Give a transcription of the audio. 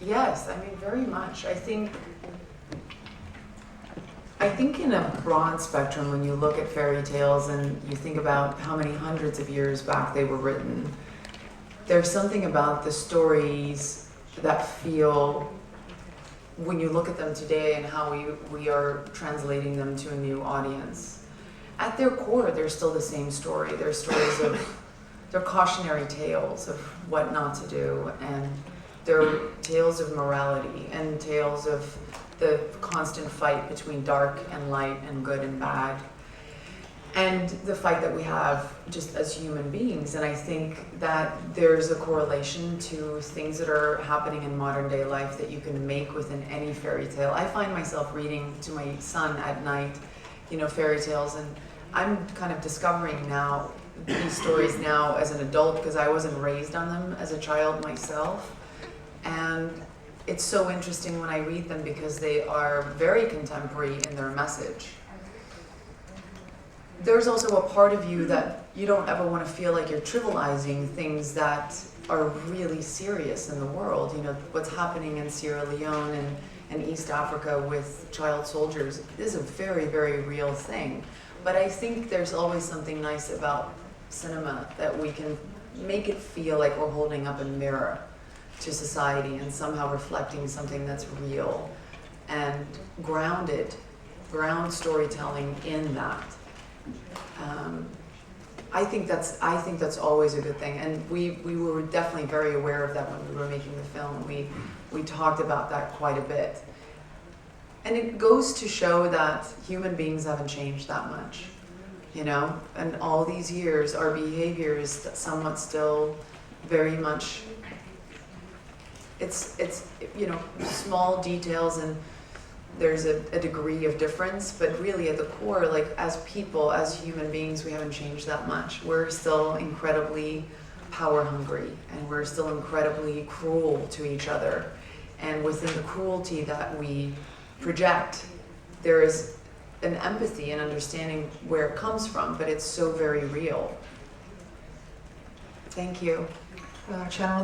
Yes, I mean, very much. I think in a broad spectrum, when you look at fairy tales and you think about how many hundreds of years back they were written, there's something about the stories that feel, when you look at them today and how we are translating them to a new audience, at their core, they're still the same story. They're stories of, they're cautionary tales of what not to do, and they're tales of morality and tales of the constant fight between dark and light and good and bad, and the fight that we have just as human beings. And I think that there's a correlation to things that are happening in modern day life that you can make within any fairy tale. I find myself reading to my son at night, you know, fairy tales, and I'm kind of discovering now these stories now as an adult, because I wasn't raised on them as a child myself. And it's so interesting when I read them because they are very contemporary in their message. There's also a part of you that you don't ever want to feel like you're trivializing things that are really serious in the world. You know, what's happening in Sierra Leone and East Africa with child soldiers is a very, very real thing. But I think there's always something nice about cinema, that we can make it feel like we're holding up a mirror to society and somehow reflecting something that's real, and ground storytelling in that. I think that's always a good thing, and we were definitely very aware of that when we were making the film. We talked about that quite a bit, and it goes to show that human beings haven't changed that much, you know. And all these years, our behavior is somewhat still very much. It's you know, small details, and there's a degree of difference, but really at the core, like as people, as human beings, we haven't changed that much. We're still incredibly power hungry, and we're still incredibly cruel to each other. And within the cruelty that we project, there is an empathy and understanding where it comes from, but it's so very real. Thank you. Channel